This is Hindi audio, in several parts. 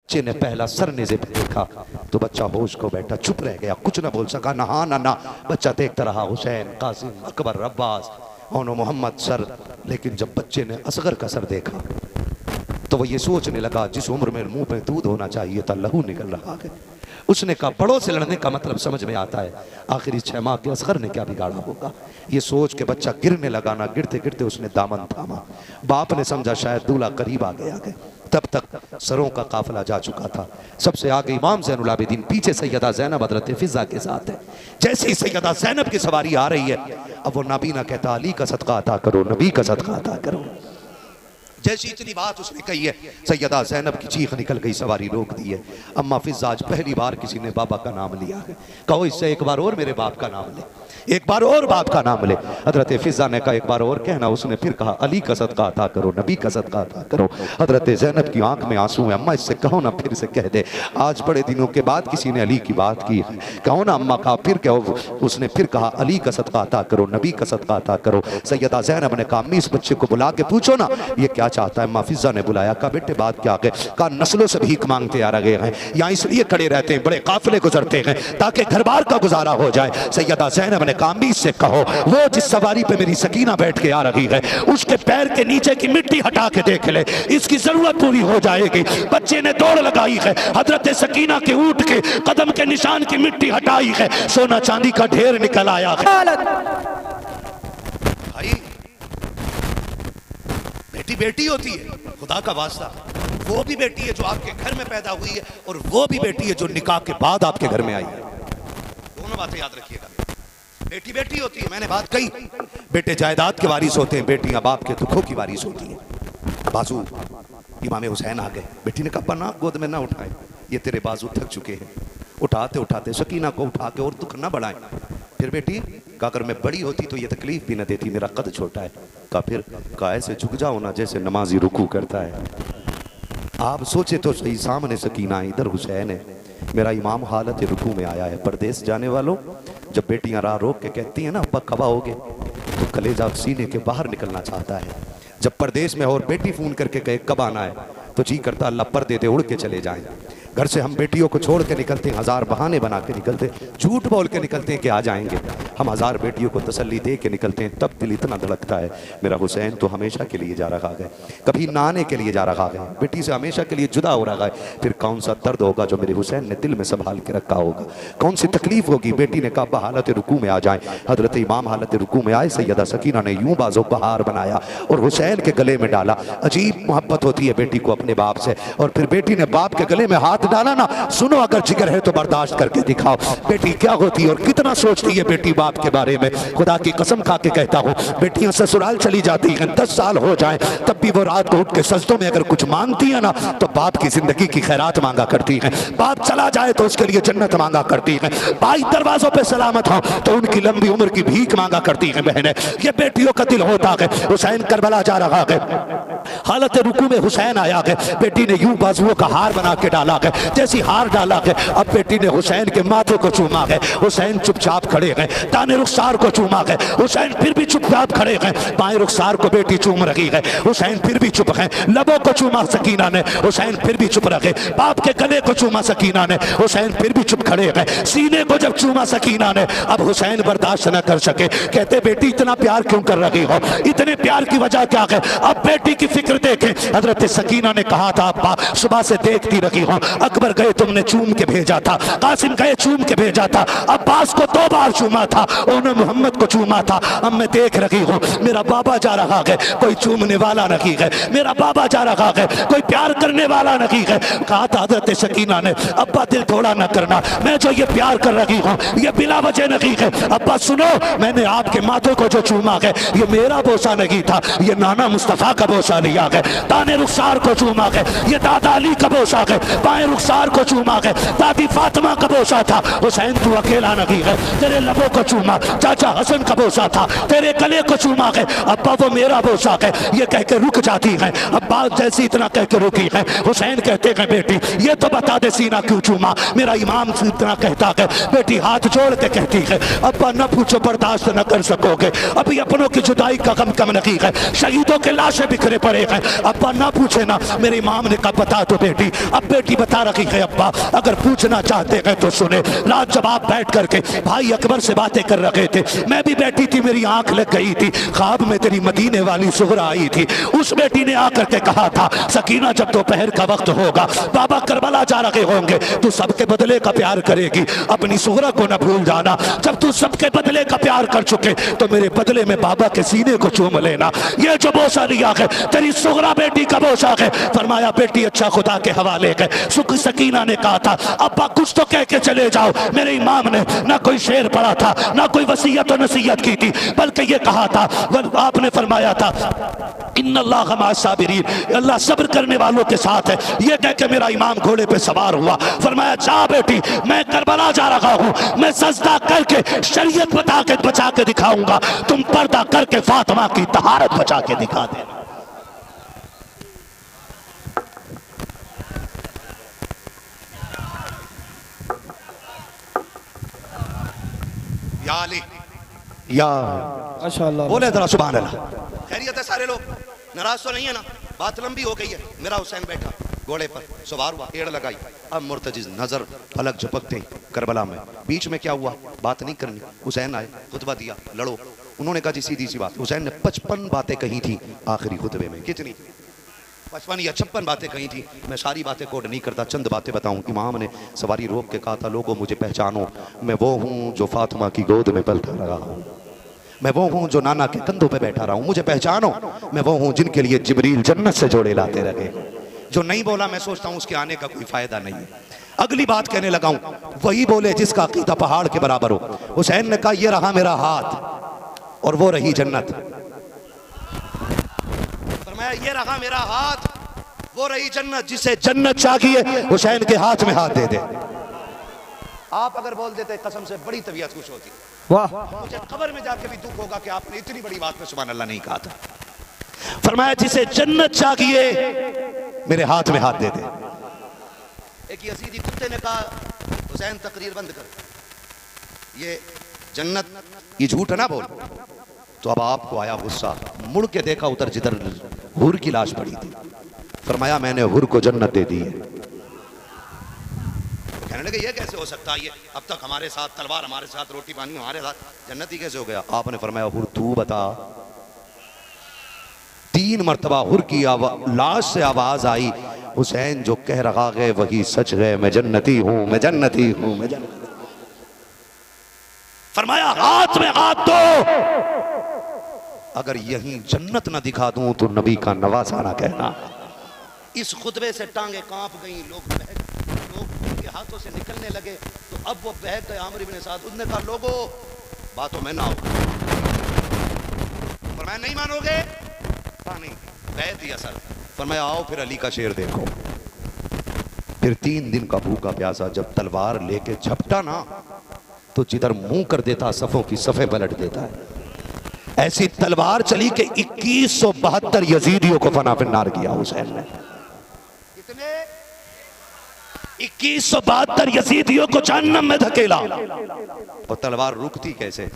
बच्चे ने पहला सर नेज़े पे देखा तो बच्चा होश को बैठा, चुप रह गया, कुछ ना बोल सका, ना हाँ ना ना। बच्चा देखता रहा, हुसैन, कासिम, अकबर, अब्बास और मोहम्मद सर। लेकिन जब बच्चे ने असगर का सर देखा तो वह ये सोचने लगा जिस उम्र में मुंह में दूध होना चाहिए था लहू निकल रहा है। उसने कहा बड़ों से लड़ने का मतलब समझ में आता है, आखिर इस 6 माह के असगर ने क्या बिगाड़ा होगा। ये सोच के बच्चा गिरने लगा ना, गिरते गिरते उसने दामन थामा। बाप ने समझा शायद दूल्हा करीब आ गया है। तब तक सरों का काफिला जा चुका था। सबसे आगे इमाम ज़ैनुल आबिदीन, पीछे सैयदा ज़ैनब हज़रत फिज़ा के साथ है। जैसे ही सैयदा ज़ैनब की सवारी आ रही है, अब वो नाबीना कहता अली का सदका अता करो, नबी का सदका अता करो। जैसी इतनी बात उसने कही है, सैयदा ज़ैनब की चीख निकल गई, सवारी रोक दी है। अम्मा फिज़ा आज पहली बार किसी ने बाबा का नाम लिया है। कहो इससे एक बार और मेरे बाप का नाम ले, एक बार और बाप का नाम ले। हजरत फिज़ा ने कहा एक बार और कहना। उसने फिर कहा अली का सदका अता करो, नबी का सदका अता करो। हजरत ज़ैनब की आंख में आंसू है। अम्मा इससे कहो ना, फिर से कह दे, आज बड़े दिनों के बाद किसी ने अली की बात की है, कहो ना अम्मा। कहा फिर कहो। उसने फिर कहा अली का सदका अता करो, नबी का सदका अता करो। सैयदा ज़ैनब ने कहा अम्मी इस बच्चे को बुला के पूछो ना ये क्या चाहता है। अम्मा फिज़ा ने बुलाया, कहा बेटे बात क्या है। कहा नस्लों से भीख मांगते आ रहे हैं, यहाँ इसलिए खड़े रहते हैं, बड़े काफिले गुजरते हैं ताकि घर बार का गुजारा हो जाए। सैयदा ज़ैनब ने कहा अम्मी इससे कहो वो जिस सवारी पे मेरी सकीना बैठ के आ रही है उसके पैर के नीचे की मिट्टी हटा के देख ले, इसकी जरूरत पूरी हो जाएगी। बच्चे ने दौड़ लगाई है, हजरत सकीना के ऊंट के कदम के निशान की मिट्टी हटाई है, सोना चांदी का ढेर निकल आया है। भाई बेटी बेटी होती है, खुदा का वास्ता वो भी बेटी है जो आपके घर में पैदा हुई है और वो भी बेटी है जो निकाह के बाद आपके घर में आई है। दोनों बातें याद रखिएगा। बेटी बेटी होती है, मैंने बात कही, बेटे जायदाद के वारिस होते हैं, बेटियां बाप के दुखों की वारिस होती हैं। बाजू इमाम हुसैन आ गए। बेटी ने कहा ना गोद में ना उठाए, ये तेरे बाजू थक चुके हैं। उठाते उठाते सकीना को उठा के और दुख ना बढ़ाएं। फिर बेटी का अगर मैं बड़ी होती तो ये तकलीफ भी न देती, मेरा कद छोटा है। का फिर का ऐसे झुक जाओ ना जैसे नमाजी रुकू करता है। आप सोचे तो सही, सामने सकीना इधर हुसैन है, मेरा इमाम हालत रुकू में आया है। परदेश जाने वालों, जब बेटियां राह रोक के कहती हैं ना अब्बा कब आओगे, तो कलेजा सीने के बाहर निकलना चाहता है। जब परदेश में और बेटी फोन करके कहे कब आना है, तो जी करता अल्लाह पर्दे दे उड़ के चले जाएं। घर से हम बेटियों को छोड़ के निकलते हैं, 1000 बहाने बना के निकलते, झूठ बोल के निकलते हैं कि आ जाएंगे। हम 1000 बेटियों को तसल्ली दे के निकलते हैं, तब दिल इतना धड़कता है मेरा हुसैन तो हमेशा के लिए जा रहा है, कभी नाने के लिए जा रहा है, बेटी से हमेशा के लिए जुदा हो रहा है। फिर कौन सा दर्द होगा जो मेरे हुसैन ने दिल में संभाल के रखा होगा, कौन सी तकलीफ होगी। बेटी ने कहा हालत रुकू में आ जाए। हजरत इमाम हालत रुकू में आए। सैयदा सकीना ने यूं बाजों का हार बनाया और हुसैन के गले में डाला। अजीब मोहब्बत होती है बेटी को अपने बाप से। और फिर बेटी ने बाप के गले में हाथ डाला ना, सुनो अगर जिगर है तो बर्दाश्त करके दिखाओ। बेटी क्या होती है और कितना सोचती है बेटी बाप के बारे में। खुदा की कसम खा के कहता हूँ, बेटियां ससुराल चली जाती हैं, 10 साल हो जाएं, तब भी वो रात को उठ के सजदों में अगर कुछ मांगती है ना तो बाप की जिंदगी की खैरात मांगा करती हैं। बाप चला जाए तो उसके लिए जन्नत मांगा करती हैं। भाई दरवाजों पे सलामत हो तो उनकी लंबी उम्र की भीख मांगा करती हैं बहनें। ये बेटियों का दिल होता है। हुसैन करबला जा रहा है, हालत रुकू में हुसैन आया है। बेटी ने यूं बाजुओं का हार बना के डाला है, जैसी हार डाला है अब बेटी ने हुसैन के माथे को चूमा है। हुसैन चुपचाप खड़े हैं, दाने रुखसार को चूमा है। हुसैन फिर भी चुपचाप खड़े हैं, बाएं रुखसार को बेटी चूम रही है। हुसैन फिर भी चुप हैं, लबों को चूमा सकीना ने, हुसैन फिर भी चुप रहे। बाप के गले को चूमा सकीना ने, हुसैन फिर भी चुप खड़े हैं। सीने को जब चूमा सकीना ने, अब हुसैन बर्दाश्त न कर सके, कहते बेटी इतना प्यार क्यों कर रही हो, इतने प्यार की वजह क्या है। अब बेटी की फिक्र देखें। हजरत सकीना ने कहा था अब्बा सुबह से देखती रही हूं, अकबर गए तुमने चूम के भेजा था, कासिम गए चूम के भेजा था, अब्बास को 2 बार चूमा था, उन्होंने मोहम्मद को चूमा था। अब मैं देख रही हूं मेरा बाबा जा रहा है, कोई चूमने वाला नहीं है, मेरा बाबा जा रहा है, कोई प्यार करने वाला नहीं है। कहा था हजरत सकीना ने अब्बा दिल थोड़ा ना करना, मैं जो ये प्यार कर रही हूं ये बिला वजह नहीं है। अब्बा सुनो, मैंने आपके माथे को जो चूमा है ये मेरा बोसा नहीं था, ये नाना मुस्तफा का बोसा लिया है। दाने रुखसार को चूमा है, ये दादा अली का बोसा है। बाएं रुखसार को चूमा है, दादी फातिमा का बोसा था। हुसैन तू अकेला नहीं है, तेरे लबों को चूमा चाचा हसन का बोसा था, तेरे गले को चूमा है। अब्बा वो मेरा बोसा है, ये कह के रुक जाती है। अब्बा जैसी इतना कह के रुकी है। हुसैन कहते हैं बेटी ये तो बता दे सीना क्यों चूमा। मेरा इमाम से इतना कहता है, बेटी हाथ जोड़ के कहती है अब्बा न पूछो बर्दाश्त न कर सकोगे, अभी अपनों की जुदाई का गम कम नहीं है, शहीदों के लाशें बिखरे पड़े रहे हैं। अब्बा ना पूछे ना। मेरे इमाम ने कहा बता तो बेटी। अब बेटी बता रही है अब्बा अगर पूछना चाहते हैं तो सुने। रात जब आप बैठ करके भाई अकबर से बातें कर रहे थे, मैं भी बैठी थी, मेरी आंख लग गई थी, ख्वाब में तेरी मदीने वाली सुगरा आई थी। उस बेटी ने आकर के कहा था सकीना जब दोपहर का वक्त होगा, बाबा करबला जा रहे होंगे, तू सबके बदले का प्यार करेगी, अपनी सुगरा को न भूल जाना। जब तू सबके बदले का प्यार कर चुके तो मेरे बदले में बाबा के सीने को चूम लेना। ये जो बोसा लिया है तेरी सुगरा बेटी का बोसा है। फरमाया बेटी अच्छा खुदा के हवाले है। सुख सकीना ने कहा था अब्बा कुछ तो कह के चले जाओ। मेरे इमाम ने ना कोई शेर पढ़ा था, ना कोई वसीयत और नसीहत की थी, बल्कि ये कहा था, आपने फरमाया था इन्नल्लाह मअ साबिरीन, अल्लाह सब्र करने वालों के साथ है। ये कह के मेरा इमाम घोड़े पे सवार हुआ। फरमाया जा बेटी मैं करबला जा रहा हूँ, मैं सजदा करके शरीयत बचा के दिखाऊंगा, तुम पर्दा करके फातिमा की तहारत बचा के दिखा देना। या माशाअल्लाह बोले जरा सुभान अल्लाह। खैरियत है सारे लोग, नाराज तो नहीं है ना? बात लंबी हो गई है। मेरा हुसैन बैठा घोड़े पर सवार हुआ, एड़ लगाई, अब मुर्तजिज नजर पलक झपकते करबला में। बीच में क्या हुआ बात नहीं करनी। हुसैन आए, खुतबा दिया, लड़ो। उन्होंने कहा जी सीधी सी बात। हुसैन ने 55 बातें कही थी आखिरी खुतबे में। कितनी? 55 या 56 बातें कही थी। मैं सारी बातें कोड नहीं करता, चंद बातें बताऊं। इमाम ने सवारी रोक के कहा था लोगों मुझे पहचानो, मैं वो हूँ जो फातिमा की गोद में पलता रहा हूँ, मैं वो हूँ जो नाना के कंधों पे बैठा रहा हूँ, मुझे पहचानो। मैं वो हूँ जिनके लिए जिब्रील जन्नत से जोड़े लाते रहे। जो नहीं बोला मैं सोचता हूँ उसके आने का कोई फायदा नहीं है। अगली बात कहने लगा हूँ, वही बोले जिसका अकीदा पहाड़ के बराबर हो। हुसैन ने कहा ये रहा मेरा हाथ और वो रही जन्नत। फरमाया ये रहा मेरा हाथ वो रही जन्नत। जिसे जन्नत चाहिए हुसैन के हाथ में हाथ दे दे। आप अगर बोल देते कसम से बड़ी तबीयत खुश होती। वाह, मुझे कब्र में जाके भी दुख होगा कि आपने इतनी बड़ी बात पे सुभान अल्लाह नहीं कहा था। फरमाया जिसे जन्नत चाहिए मेरे हाथ में हाथ दे दे। एक यजीदी कुत्ते ने कहा हुसैन तकरीर बंद कर, ये जन्नत ये झूठ ना बोल। तो अब आपको आया गुस्सा, मुड़ के देखा उधर जिधर हुर की लाश पड़ी थी। फरमाया मैंने हुर को जन्नत दे दी है। कहने लगे ये कैसे हो सकता है, ये अब तक हमारे साथ तलवार, हमारे साथ रोटी पानी, हमारे साथ जन्नत ही कैसे हो गया? आपने फरमाया हुर तू बता। 3 मरतबा हुर की लाश से आवाज आई, हुसैन जो कह रहा है वही सच है, मैं जन्नती हूं, मैं जन्नती हूं, मैं जन्नती। फरमाया हाथ में हाथ दो, अगर यहीं जन्नत ना दिखा दूं तो नबी का नवासा ना कहना। इस खुतबे से टांगे कांप गई, लोग उनके हाथों से निकलने लगे। तो अब वो बहक गए आमिर इब्न साद। उसने कहा लोगों बातों में ना हो। फरमाया नहीं मानोगे? नहीं, बह दिया सर। फरमाया आओ फिर अली का शेर देखो। फिर 3 दिन का भूखा प्यासा जब तलवार लेके झपटा ना तो जिधर मुंह कर देता सफों की सफे पलट देता है। ऐसी तलवार चली कि 2172 यजीदियों को फना फिन्नार किया हुसैन ने। कितने? 2172 यजीदियों को जहन्नम में धकेला। और तलवार रुकती कैसे?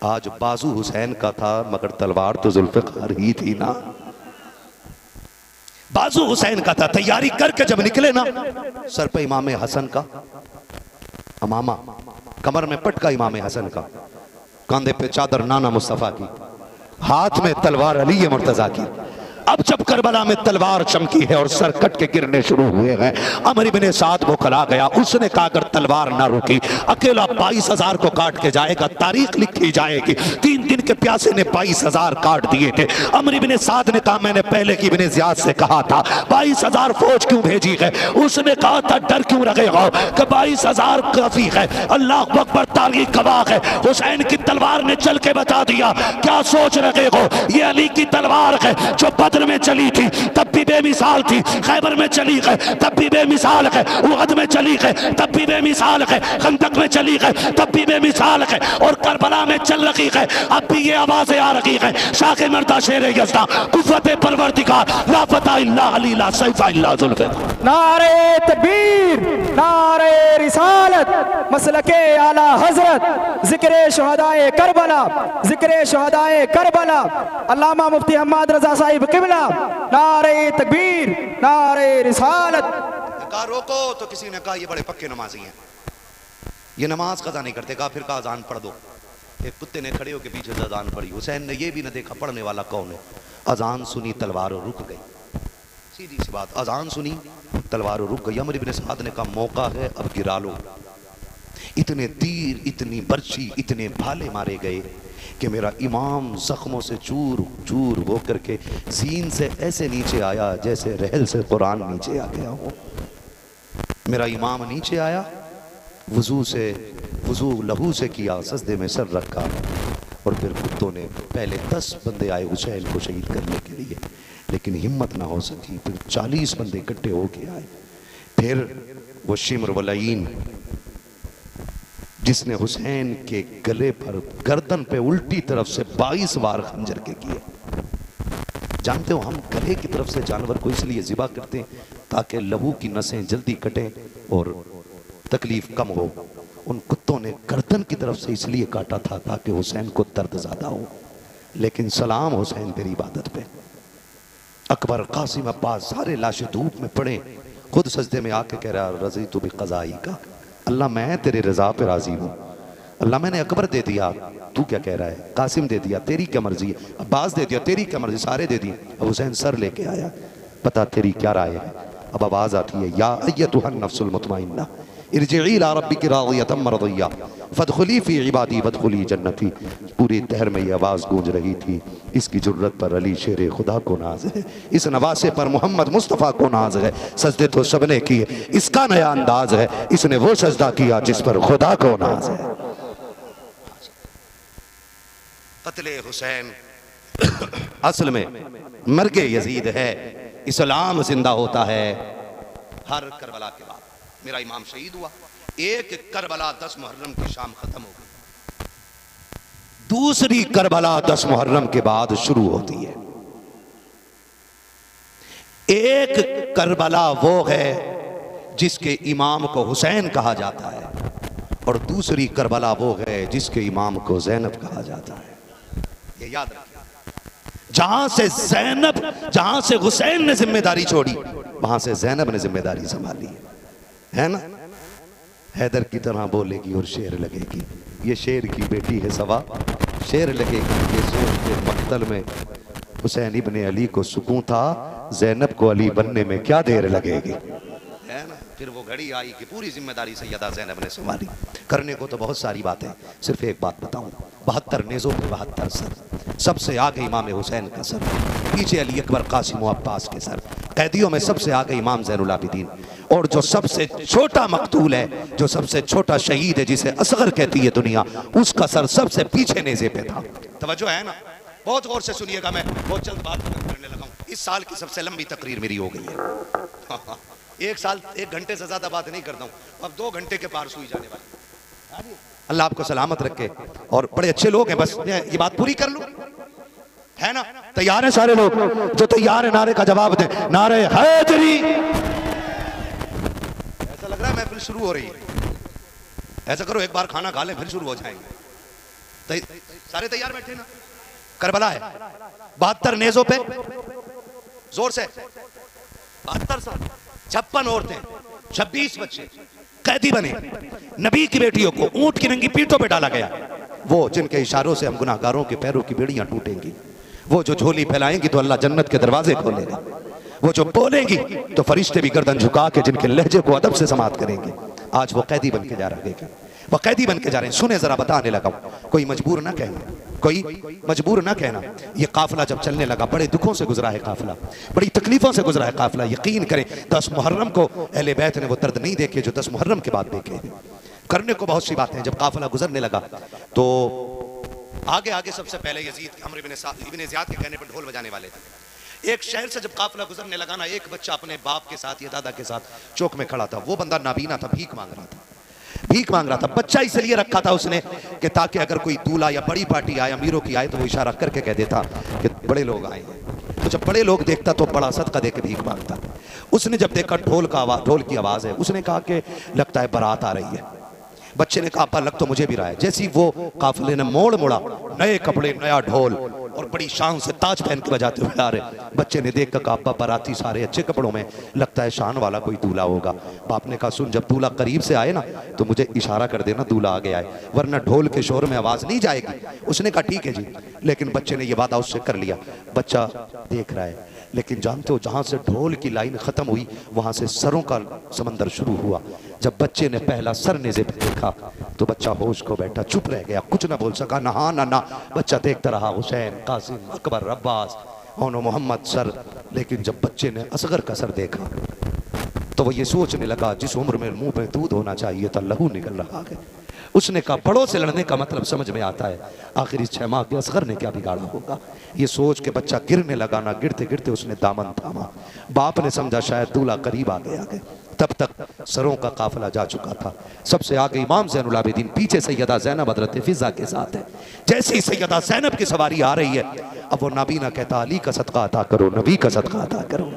आज बाजू हुसैन का था मगर तलवार तो जुल्फ़िकार ही थी ना। बाजू हुसैन का था। तैयारी करके जब निकले ना, सर पे इमाम हसन का अमामा, कमर में पटका इमाम हसन का, कंधे पे चादर नाना मुस्तफा की, हाथ में तलवार अली मुर्तजा की। अब जब करबला में तलवार चमकी है और सर कट के गिरने शुरू हुए हैं, अमर इब्न साद वो खला गया। उसने कहा अगर तलवार ना रुकी अकेला 22,000 को काट के जाएगा, तारीख लिखी जाएगी। 3 दिन के प्यासे ने 22,000 काट दिए थे। अमर इब्न साद ने कहा मैंने पहले की इब्न ज़ियाद से कहा था 22,000 फौज क्यों भेजी है? उसने कहा था डर क्यों रखे हो कि 22,000 काफी है। अल्लाह अकबर, तारीख गवाह है। हुसैन की तलवार ने चल के बता दिया। क्या सोच रहे हो ये अली की तलवार है जो बदर में चली थी तब भी बेमिसाल थी, खैबर में चली है तब भी बेमिसाल है, उहद में चली है तब भी बेमिसाल है, खंदक में चली है तब भी बेमिसाल है, और करबला में चल रही है अब भी ये आवाजें आ रही है। शाके मर्दा शेर यज़दा कुव्वत परवरदिगार ला फता इल्ला अली ला सैफ इल्ला जुल्फ़िकार। नारे तकबीर, नारे रिसालत। रिसालत मसलके आला हजरत जिक्र शुहदाए करबला, जिक्र शुहदाए करबला, अल्लामा मुफ्ती हम्माद रजा साहिब किबला, नारे तकबीर, नारे रिसालत। कहा रोको तो किसी ने कहा ये बड़े पक्के नमाजी हैं, ये नमाज कज़ा नहीं करते। कहा फिर कहा अजान पढ़ दो। एक कुत्ते ने खड़े होकर पीछे से अजान पढ़ी। हुसैन ने ये भी न देखा पढ़ने वाला कौन है। अजान सुनी, तलवार रुक गई। सीधी सी बात, अजान सुनी, तलवार रुक गई। अमर इब्न साद ने कहा मौका है अब गिरा लो। इतने तीर, इतनी बर्छी, इतने भाले मारे गए कि मेरा इमाम जख्मों से चूर चूर होकर के सीन से ऐसे नीचे आया जैसे रहल से कुरान नीचे आ गया हो। मेरा इमाम नीचे आया, वजू लहू से किया, सजदे में सर रखा और फिर कुत्तों ने पहले 10 बंदे आए हुसैन को शहीद करने के लिए, लेकिन हिम्मत ना हो सकी। फिर 40 बंदे इकट्ठे होके आए। फिर वो शिमर वलईन जिसने हुसैन के गले पर, गर्दन पे उल्टी तरफ से 22 बार खंजर के किए। जानते हो हम गले की तरफ से जानवर को इसलिए ज़िबा करते हैं ताकि लहू की नसें जल्दी कटें और तकलीफ कम हो। उन कुत्तों ने गर्दन की तरफ से इसलिए काटा था ताकि हुसैन को दर्द ज़्यादा हो। लेकिन सलाम हुसैन तेरी इबादत पे। अकबर, कासिम, अब्बास सारे लाशें धूप में पड़े। खुद सजदे में आके कह रहा रज़ी तु बिक़ज़ाई का, अल्लाह मैं तेरे रज़ा पे राज़ी हूँ। अल्लाह मैंने अकबर दे दिया, तू क्या कह रहा है? कासिम दे दिया, तेरी क्या मर्जी है? अब्बास दे दिया, तेरी क्या मर्जी? सारे दे दिए। अब हुसैन सर लेके आया, पता तेरी क्या राय है? अब आवाज़ आती है, या अय्यतुहन नफ्सुल मुतमइन्ना इरजिई इला रब्बिकी राज़ियतम मरज़िय्या फदखुली फ़ी इबादी वदखुली जन्नती। पूरी तहर में ये आवाज़ गूंज रही थी, इसकी जुर्रत पर अली शेर खुदा को नाज है, इस नवासे पर मोहम्मद मुस्तफ़ा को नाज है। सजदे तो सबने किए, इसका नया अंदाज है, इसने वो सजदा किया जिस पर खुदा को नाज है। कत्ले हुसैन असल में मर्गे यजीद है। इस्लाम जिंदा होता है हर करबला के बाद। मेरा इमाम शहीद हुआ, एक करबला 10 मुहर्रम की शाम खत्म हो गई, दूसरी करबला 10 मुहर्रम के बाद शुरू होती है। एक करबला वो है जिसके इमाम को हुसैन कहा जाता है और दूसरी करबला वो है जिसके इमाम को ज़ैनब कहा जाता है। ये याद रखिए, जहां से हुसैन ने जिम्मेदारी छोड़ी वहां से ज़ैनब ने जिम्मेदारी संभाली है ना। हैदर की तरह बोलेगी और शेर लगेगी। ये शेर की बेटी है सवा, शेर लगेगी। ये शेर के मक्तल में हुसैन इब्ने अली को सुकून था, ज़ैनब को अली बनने में क्या देर लगेगी, है ना। फिर वो घड़ी आई कि पूरी जिम्मेदारी सैयदा ज़ैनब ने संभाली। करने को तो बहुत सारी बातें, सिर्फ एक बात बताऊं, 72 नेज़ों पे 72 सर, सबसे आगे इमाम हुसैन का सर, पीछे अली अकबर, कासिम अब्बास के सर, कैदियों में सबसे आगे इमाम ज़ैनुल आबिदीन, और जो सबसे छोटा मकतूल है, जो सबसे छोटा शहीद है, जिसे असगर कहती है दुनिया, उसका सर सबसे पीछे नेज़े पे था। तवज्जो है ना? बहुत गौर से सुनिएगा, मैं बहुत जल्द बात करने लगा हूँ। इस साल की सबसे लंबी तकरीर मेरी हो गई है। एक साल 1 घंटे से ज्यादा बात नहीं करता हूँ, अब 2 घंटे के पार सुई जाने वाली। अल्लाह आपको सलामत रखे, और बड़े अच्छे लोग हैं, बस ये बात पूरी कर लूं, है ना। तैयार है सारे लोग? जो तैयार है नारे का जवाब दें, नारे हैदरी। ऐसा लग रहा है महफिल शुरू हो रही है। ऐसा करो, एक बार खाना खा लें फिर शुरू हो जाएंगे। सारे तैयार बैठे ना? करबला है, 72 नेज़ों पे, जोर से 72 साल, 56 औरतें, 26 बच्चे कैदी बने। नबी की बेटियों को ऊंट की नंगी पीठों पे डाला गया। वो जिनके इशारों से हम गुनाहगारों के पैरों की बेड़ियां टूटेंगी, वो जो झोली फैलाएंगी तो अल्लाह जन्नत के दरवाजे खोलेगा, वो जो बोलेंगी तो फरिश्ते भी गर्दन झुका के जिनके लहजे को अदब से समात करेंगे। आज वो कैदी बन के जा रहे हैं, वो कैदी बन के जा रहे हैं। सुने जरा, बताने लगा हूं, कोई मजबूर ना कहना, कोई मजबूर ना कहना। ये काफिला जब चलने लगा, बड़े दुखों से गुजरा है काफिला, बड़ी तकलीफों से गुजरा है काफिला। यकीन करें 10 मुहर्रम को अहले बैत ने वो दर्द नहीं देखे जो 10 मुहर्रम के बाद देखे। करने को बहुत सी बातें हैं। जब काफिला गुजरने लगा तो आगे आगे सबसे पहले यजीद अमर इब्न ज़ियाद के कहने पर ढोल बजाने वाले थे। एक शहर से जब काफिला गुजरने लगा ना, एक बच्चा अपने बाप के साथ या दादा के साथ चौक में खड़ा था। वो बंदा नाबीना था, भीख मांग रहा था, भीख मांग रहा था। बच्चा इसलिए रखा था उसने कि ताकि अगर कोई दूल्हा या बड़ी पार्टी आए, अमीरों की आए, तो वो इशारा करके कह देता कि बड़े लोग आए। तो जब बड़े लोग देखता तो बड़ा सदका दे के भीख मांगता। उसने जब देखा ढोल की आवाज़ है, उसने कहा कि लगता है बारात आ रही है। बच्चे ने कहा अब्बा लग तो मुझे भी रहा है। जैसी वो काफिले ने मोड़ मोड़ा, नए कपड़े, नया ढोल और बड़ी शान से ताज पहन के बजाते हुए आ रहे। बच्चे ने देख कर कहा अब्बा बाराती सारे अच्छे कपड़ों में, लगता है शान वाला कोई दूल्हा होगा। बाप ने कहा सुन, जब दूल्हा करीब से आए ना तो मुझे इशारा कर देना दूल्हा आ गया है, वरना ढोल के शोर में आवाज नहीं जाएगी। उसने कहा ठीक है जी। लेकिन बच्चे ने यह वादा उससे कर लिया। बच्चा देख रहा है, लेकिन जानते हो जहां से ढोल की लाइन खत्म हुई वहां से सरों का समंदर शुरू हुआ। जब बच्चे ने पहला सर नेज़े पे देखा तो बच्चा होश को बैठा, चुप रह गया, कुछ ना बोल सका, ना हाँ ना ना। बच्चा देखता रहा हुसैन, कासिम, अकबर, अब्बास, ओनो, मोहम्मद सर। लेकिन जब बच्चे ने असगर का सर देखा तो वो ये सोचने लगा जिस उम्र में मुंह में दूध होना चाहिए था लहू निकल रहा है। उसने कहा बड़ों से लड़ने का मतलब समझ में आता है, आखिर इस 6 माह के असगर ने क्या बिगाड़ा होगा। ये सोच के बच्चा गिरने लगा ना, गिरते गिरते उसने दामन थामा। बाप ने समझा शायद दूल्हा करीब आ गया है। तब तक सरों का काफिला जा चुका था। सबसे आगे इमाम ज़ैनुल आबिदीन, पीछे सैयदा ज़ैनब हज़रत फिज़ा के साथ है। जैसे ही सैयदा ज़ैनब की सवारी आ रही है, अब वो नाबीना कहता अली का सदका अता करो, नबी का सदका अता करो।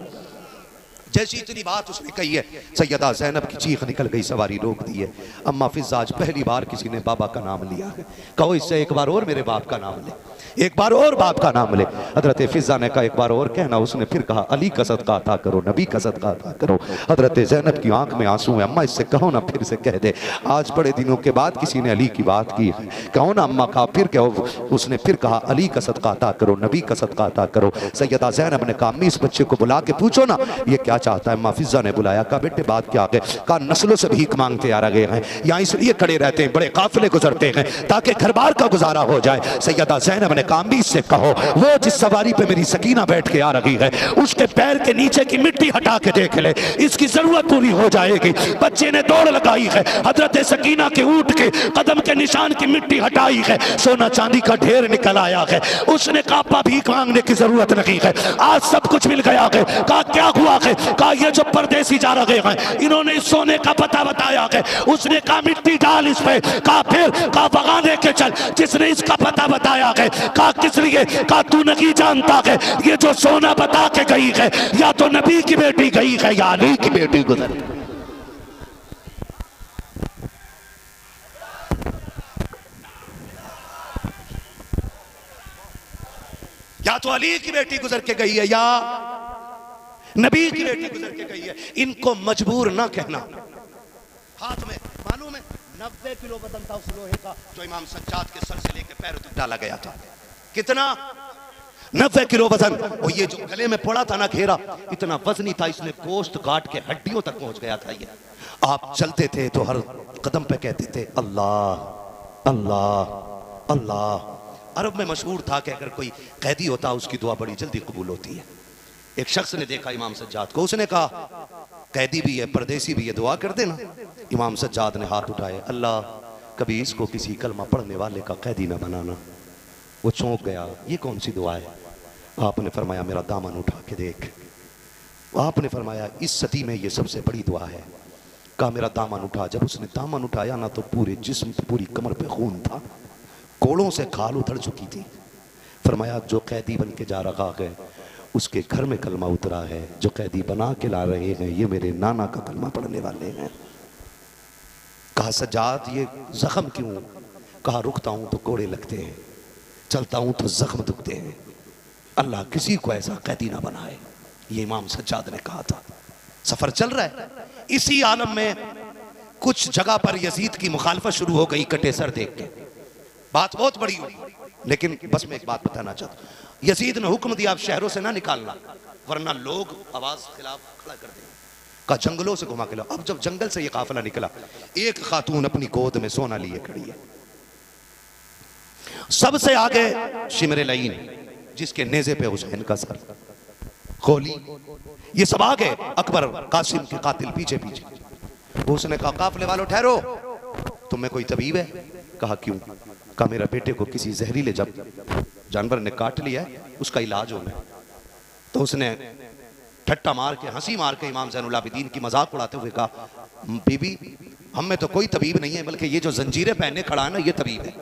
जैसी इतनी बात उसने कही है, सैयदा ज़ैनब की चीख निकल गई, सवारी रोक दी है। अम्मा फिज़ा आज पहली बार किसी ने बाबा का नाम लिया है। कहो इससे एक बार और मेरे बाप का नाम ले, एक बार और बाप का नाम ले। हजरत फिज़ा ने कहा एक बार और कहना। उसने फिर कहा अली का सदका अता करो, नबी का सदका अता करो। हजरत ज़ैनब की आंख में आंसू है। अम्मा इससे कहो ना, फिर से कह दे, आज बड़े दिनों के बाद किसी ने अली की बात की है, कहो ना अम्मा। कहा फिर कहो। उसने फिर कहा अली का सदका अता करो, नबी का सदका अता करो। सैयदा ज़ैनब ने कहा अम्मी इस बच्चे को बुला के पूछो ना ये क्या चाहता है। अम्मा फिज़ा ने बुलाया, कहा बेटे बात क्या है। कहा नस्लों से भीख मांगते आ रहे हैं, यहाँ इसलिए खड़े रहते हैं, बड़े काफिले गुजरते हैं ताकि घर बार का गुजारा हो जाए। सैयदा ज़ैनब ने कहा अम्मी से कहो वो जिस सवारी पे मेरी सकीना बैठ के आ रही है उसके पैर के नीचे की मिट्टी हटा के देख ले, इसकी जरूरत पूरी हो जाएगी। बच्चे ने दौड़ लगाई है, हजरत सकीना के ऊंट के कदम के निशान की मिट्टी हटाई है, सोना चांदी का ढेर निकल आया है। उसने कहा भीख मांगने की जरूरत नहीं है, आज सब कुछ मिल गया है। कहा क्या हुआ है। कहा ये जो परदेसी जा रहे हैं इन्होंने इस सोने का पता बताया है। उसने कहा मिट्टी डाल इस पे। कहा फिर। कहा भगा लेके चल जिसने इसका पता बताया है। कहा किस लिए। कहा तू नहीं जानता है ये जो सोना बता के गई है या तो नबी की बेटी गई है या अली की बेटी गुजर गई। या तो अली की बेटी गुजर के गई है या नबी की बेटी गुजर के गई है। इनको मजबूर ना कहना। हाथ में मालूम है 90 किलो वजन था उस लोहे का जो इमाम सज्जाद के सर से लेकर पैरों तक डाला गया था। कितना 90 किलो वजन। और ये जो गले में पड़ा था ना घेरा, इतना वजनी था, इसने गोश्त काट के हड्डियों तक पहुंच गया था। ये आप चलते थे तो हर कदम पे कहते थे अल्लाह अल्लाह अल्लाह। अरब में मशहूर था कि अगर कोई कैदी होता उसकी दुआ बड़ी जल्दी कबूल होती है। एक शख्स ने देखा इमाम सज्जाद को, उसने कहा कैदी भी है परदेसी भी है, दुआ कर देना। इमाम सज्जाद ने हाथ उठाए, अल्लाह कभी इसको किसी कलमा पढ़ने वाले का कैदी ना बनाना। वो चौंक गया, ये कौन सी दुआ है। आपने फरमाया मेरा दामन उठा के देख। आपने फरमाया इस सदी में ये सबसे बड़ी दुआ है। कहा मेरा दामन उठा। जब उसने दामन उठाया ना तो पूरे जिस्म पूरी कमर पे खून था, कोड़ों से खाल उतर चुकी थी। फरमाया जो कैदी बन के जा रहा है उसके घर में कलमा उतरा है, जो कैदी बना के ला रहे हैं ये मेरे नाना का कलमा पढ़ने वाले हैं। कहा सज्जाद ये जख्म क्यों। कहा रुकता हूं तो कोड़े लगते हैं, चलता हूं तो जख्म दुखते हैं, अल्लाह किसी को ऐसा कैदी ना बनाए। ये इमाम सज्जाद ने कहा था। सफर चल रहा है, इसी आलम में कुछ जगह पर यजीद की मुखालफत शुरू हो गई कटे सर देख के। बात बहुत बड़ी हुई, लेकिन बस मैं एक बात बताना चाहता हूं। यजीद ने हुक्म दिया आप शहरों से ना निकालना वरना लोग आवाज खिलाफ खड़ा कर देंगे। कहा जंगलों से घुमा के लाओ। अब जब जंगल से ये काफिला निकला, एक खातून अपनी गोद में सोना लिए खड़ी है, सबसे आगे शिमरे लईन जिसके नेज़े पे हुसैन का सर, खोली, ये सब आगे, अकबर कासिम के कातिल पीछे पीछे। उसने कहा काफिले वालों ठहरो, तुम में कोई तबीब है। कहा क्यों। कहा मेरा बेटे को किसी जहरीले जब जानवर ने काट लिया है उसका इलाज होना है। तो उसने ठट्टा मार के हंसी मार के इमाम ज़ैनुल आबिदीन की मजाक उड़ाते हुए कहा बीबी हम में तो कोई तबीब नहीं है, बल्कि ये जो जंजीरें पहने खड़ा है ना ये तबीब है।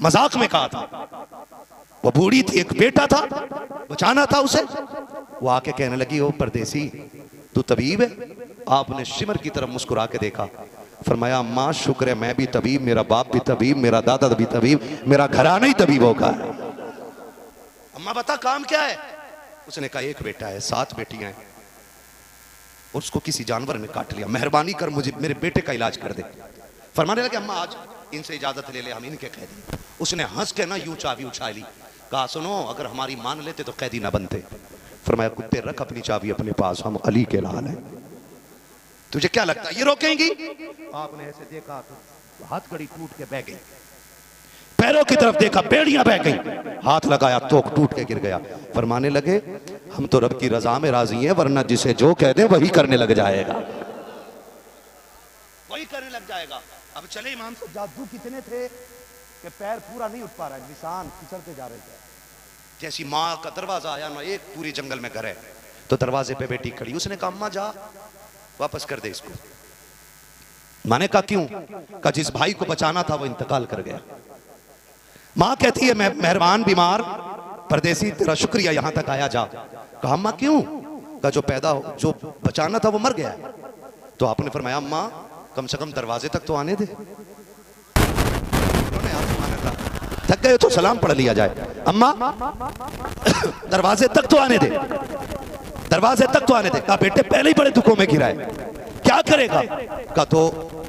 मजाक में कहा था। वो बूढ़ी थी, एक बेटा था, बचाना था उसे। वो आके कहने लगी ओ परदेसी तू तबीब है। आपने शिमर की तरफ मुस्कुरा के देखा, फरमाया अम्मा शुक्र है मैं भी तबीब, मेरा बाप भी तबीब, मेरा दादा भी तबीब, मेरा घराना ही तबीबों का है। अम्मा बता काम क्या है? उसने कहा एक बेटा है, 7 बेटियां हैं और उसको किसी जानवर ने काट लिया, मेहरबानी कर मुझे मेरे बेटे का इलाज कर दे। फरमाने लगे अम्मा आज इनसे इजाजत ले ले, हम इनके कैदी। उसने हंस के ना यूं चाबी उछा ली, कहा सुनो अगर हमारी मान लेते तो कैदी ना बनते। फरमाया कुत्ते रख अपनी चाबी अपने पास, हम अली के लाल हैं, तुझे क्या लगता है ये रोकेंगी? आपने ऐसे देखा तो हाथ घड़ी टूट के बह गई, पैरों की तरफ देखा बेड़ियां बह गई, हाथ लगाया तो टूट के गिर गया। फरमाने लगे हम तो रब की रजा में राजी हैं, वरना जिसे जो कह दे वही करने लग जाएगा, वही करने लग जाएगा। अब चले इमाम से जादू कितने थे कि पैर पूरा नहीं उठ पा रहा है, निशान फिसलते जा रहे थे। जैसी माँ का दरवाजा आया ना, एक पूरी जंगल में घर है, तो दरवाजे पे बेटी खड़ी, उसने कहा अम्मा जा वापस कर दे इसको। माने कहा क्यों? कहा जिस भाई को बचाना था वो इंतकाल कर गया। माँ कहती है मैं मेहरबान बीमार परदेसी तेरा शुक्रिया यहां तक आया जा। कहा अम्मा क्यों? कहा जो बचाना था वो मर गया। तो आपने फरमाया अम्मा कम से कम दरवाजे तक तो आने दे। उन्होंने हाथ माना था, थक गए तो सलाम पढ़ लिया जाए। अम्मा दरवाजे तक तो आने दे, दरवाजे तक तो आने दे। कहा बेटे पहले ही बड़े दुखों में गिरा है, क्या करेगा? कहा 2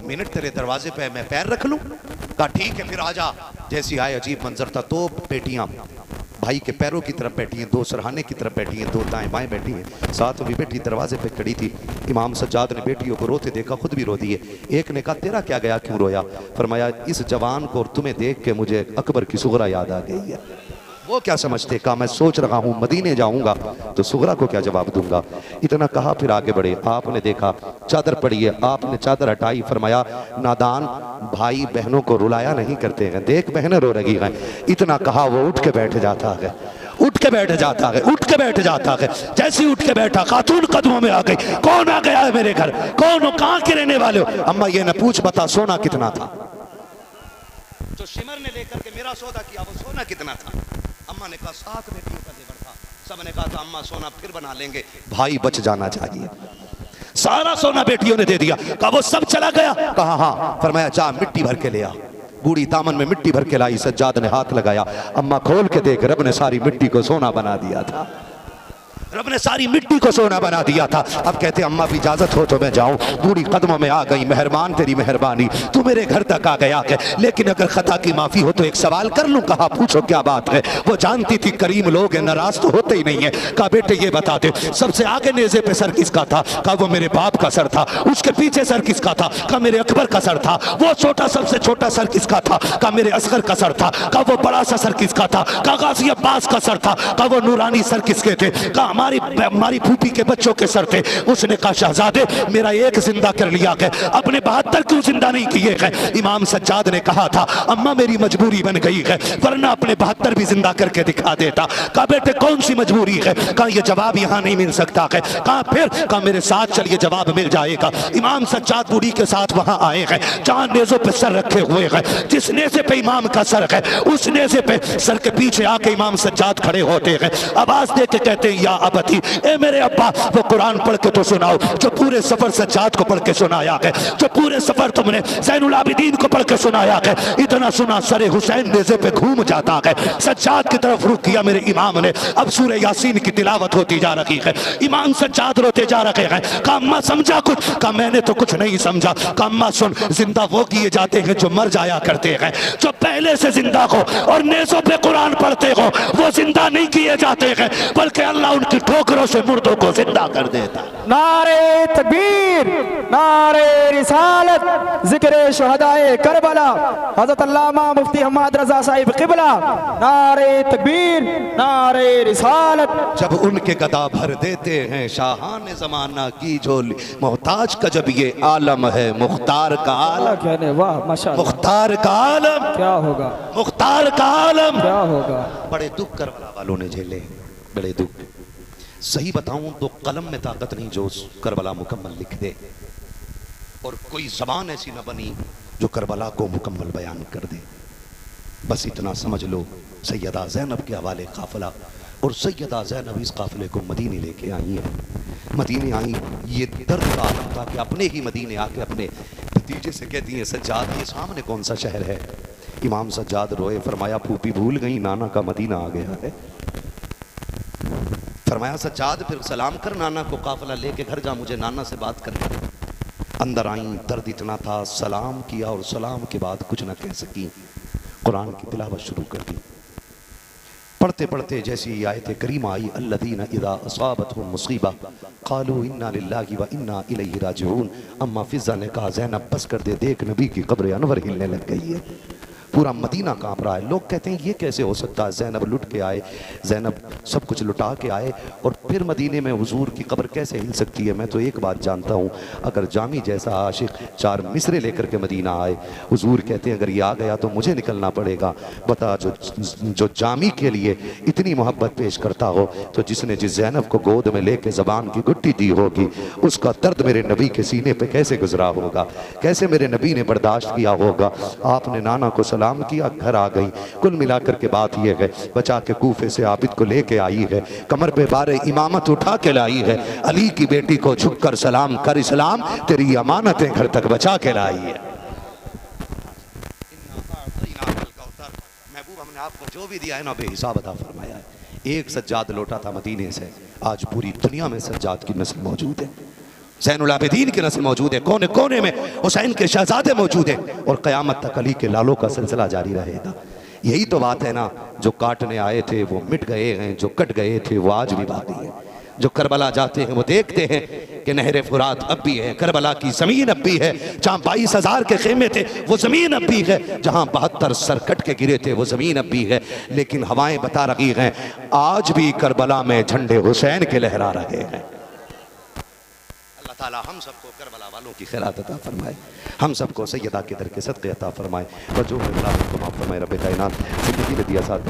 मिनट तेरे दरवाजे पे मैं पैर रख लूं। कहा ठीक है फिर आजा। जैसी आए अजीब मंजर था, 2 बेटियां भाई के पैरों की तरफ बैठी हैं, 2 सरहाने की तरफ बैठी हैं, 2 दाएं बाएं बैठी हैं, साथ भी बेटी दरवाजे पे खड़ी थी। इमाम सज्जाद ने बेटियों को रोते देखा, खुद भी रो दिए। एक ने कहा तेरा क्या गया, क्यों रोया? फरमाया इस जवान को और तुम्हें देख के मुझे अकबर की सुगरा याद आ गई है। वो क्या समझते? कहा मैं सोच रहा हूँ मदीने जाऊंगा तो सुगरा को क्या जवाब दूंगा। इतना कहा फिर आगे बढ़े। आपने देखा चादर पड़ी है, आपने चादर हटाई। फरमाया नादान भाई बहनों को रुलाया नहीं करते हैं, देख बहनें रो रही हैं। इतना कहा वो उठ के बैठ जाता है, उठ के बैठ जाता है, उठ के बैठ जाता है। जैसे उठ के बैठा खातून कदमों में आ गई, कौन आ गया है मेरे घर, कौन हो, कहाँ के रहने वाले हो? अम्मा ये न पूछ बता सोना कितना था। तो शिमर ने लेकर के मेरा सौदा किया, वो सोना कितना था? अम्मा ने कहा 7 बेटियों का जेवर था। सब ने कहा था अम्मा सोना फिर बना लेंगे, भाई बच जाना चाहिए। सारा सोना बेटियों ने दे दिया। कहा वो सब चला गया? कहा हाँ। फरमाया जा मिट्टी भर के ले आ। बूढ़ी दामन में मिट्टी भर के लाई। सज्जाद ने हाथ लगाया, अम्मा खोल के देख, रब ने सारी मिट्टी को सोना बना दिया था, रब ने सारी मिट्टी को सोना बना दिया था। अब कहते अम्मा भी इजाजत हो तो मैं जाऊं। बूढ़ी कदमों में आ गई, मेहरबान तेरी मेहरबानी, तू मेरे घर तक आ गया है, लेकिन अगर खता की माफी हो तो एक सवाल कर लूं। कहा पूछो क्या बात है? वो जानती थी करीम लोग हैं, नाराज तो होते ही नहीं है। कहा बेटे ये बता दे सबसे आगे नेज़े पे सर किसका था? कहा वो मेरे बाप का सर था। उसके पीछे सर किसका था? कहा मेरे अकबर का सर था। वो छोटा सबसे छोटा सर किसका था? कहा मेरे असगर का सर था। कहा वो बड़ा सा सर किसका था? कहा गाजी अब्बास का सर था। कहा वो नूरानी सर किसके थे? कहा हमारी फूफी के बच्चों के सर थे। उसने कहा शहजादे मेरा एक जिंदा कर लिया है, अपने 72 क्यों जिंदा नहीं किए हैं? इमाम सज्जाद ने कहा था अम्मा मेरी मजबूरी बन गई है, वरना अपने 72 भी जिंदा करके दिखा देता। कहा बेटे कौन सी मजबूरी है? कहा ये जवाब यहाँ नहीं मिल सकता है। कहा फिर? कहा मेरे साथ चलिए जवाब मिल जाएगा। इमाम सज्जाद बूढ़ी के साथ वहां आए हैं, जहां नेज़ों पे सर रखे हुए हैं। जिस नेज़े पे इमाम का सर है उस नेज़े पे सर के पीछे आके इमाम सज्जाद खड़े होते हैं। आवाज दे के कहते हैं या अबती, ए मेरे अब्बा वो कुरान पढ़ के तो सुनाओ जो पूरे सफर सज्जाद को पढ़ के सुनाया है, जो पूरे सफर तुमने ज़ैनुल आबिदीन को पढ़ के सुनाया है। इतना सुना सरे हुसैन नेज़े पे घूम जाता है। सज्जाद की तरफ रुख किया मेरे इमाम ने। अब सूरह यासीन की तिलावत होती जा रही है। इमाम सज्जाद रोते जा रहे हैं। कहा अम्मा समझा कुछ? कहा मैंने तो कुछ नहीं समझा। कहा अम्मा सुन, जिंदा वो किए जाते हैं जो मर जाया करते हैं, जो पहले से जिंदा हो और नेज़ों पे कुरान पढ़ते हो वो जिंदा नहीं किए जाते हैं, बल्कि अल्लाह उनकी ठोकरों से मुर्दों को जिंदा कर देता। नारे तकबीर, नारे रिसालत, जिक्र शुहदाए करबला, हज़रत अल्लामा मुफ्ती अहमद रजा साहिब क़िबला, नारे तकबीर, नारे रिसालत। जब उनके गदा भर देते हैं शाहान ज़माना की झोली, मोहताज का जब ये आलम है मुख्तार का आलम। कहने वाह माशाअल्लाह, मुख्तार का आलम क्या होगा, मुख्तार का आलम क्या होगा। बड़े दुख करबला वालों ने झेले, बड़े दुख। सही बताऊं तो कलम में ताकत नहीं जो करबला मुकम्मल लिख दे, और कोई जबान ऐसी न बनी जो करबला को मुकम्मल बयान कर दे। बस इतना समझ लो, सैयदा ज़ैनब के हवाले काफिला, और सैयदा ज़ैनब इस काफिले को मदीने लेके आई है। मदीने आई, ये दर्द का आलम था कि अपने ही मदीने आके अपने भतीजे से कहती हैं सज्जाद ये सामने कौन सा शहर है। इमाम सज्जाद रोए, फरमाया फूफी भूल गई नाना का मदीना आ गया है। फरमाया सज्जाद फिर सलाम कर नाना को, काफिला लेके घर जा, मुझे नाना से बात करनी। अंदर आई, दर्द इतना था, सलाम किया और सलाम के बाद कुछ ना कह सकी, कुरान की तिलावत शुरू कर दी। पढ़ते पढ़ते जैसी आयत करीमा आई, अल्लज़ीना इज़ा असाबतहुम मुसीबा क़ालू इन्ना लिल्लाहि व इन्ना इलैहि राजिऊन। अम्मा फिज़ा ने कहा ज़ैनब बस कर दे, देख नबी की कब्र अनवर हिलने लग गई है, पूरा मदीना कांप रहा है। लोग कहते हैं ये कैसे हो सकता है, ज़ैनब लुट के आए, ज़ैनब सब कुछ लुटा के आए और फिर मदीने में हुजूर की कब्र कैसे हिल सकती है। मैं तो एक बात जानता हूँ, अगर जामी जैसा आशिक 4 मिसरे लेकर के मदीना आए, हुजूर कहते हैं अगर ये आ गया तो मुझे निकलना पड़ेगा। बता जो जामी के लिए इतनी मोहब्बत पेश करता हो, तो जिसने जिस ज़ैनब को गोद में लेके ज़बान की गुट्टी दी होगी, उसका दर्द मेरे नबी के सीने पे कैसे गुजरा होगा, कैसे मेरे नबी ने बर्दाश्त किया होगा। आपने नाना को सलाम किया, घर आ गई। कुल मिलाकर के बात यह है, बचा के कूफे से आबिद को लेके आई है, कमर पे बारे इमामत उठा के लाई है, अली की बेटी को झुककर सलाम कर, इस्लाम तेरी अमानतें घर तक बचा के लाई है। महबूब हमने आपको जो भी दिया है ना बेहिसाब अता फरमाया है। एक सज्जाद लौटा था मदीने से, आज पूरी दुनिया में सज्जाद की नस्ल मौजूद है, ज़ैनुल आबिदीन की नस्ल मौजूद है, कोने कोने में हुसैन के शहजादे मौजूद हैं और क़यामत तक अली के लालों का सिलसिला जारी रहेगा। यही तो बात है ना, जो काटने आए थे वो मिट गए हैं, जो कट गए थे वो आज भी बाकी हैं। जो करबला जाते हैं वो देखते हैं कि नहर फुरात अब भी है, करबला की ज़मीन अब भी है, जहाँ 22,000 के खेमे थे वो ज़मीन अब भी है, जहाँ 72 सर कट के गिरे थे वो ज़मीन अब भी है। लेकिन हवाएं बता रही हैं आज भी करबला में झंडे हुसैन के लहरा रहे हैं। ताला हम सबको करबला वालों की खैरात अता फरमाए, हम सबको सैयदा के दर के सदक़े अता फरमाए, वजूह में माफ़ फरमाए रब कायनात। ज़िंदगी में दिया साथ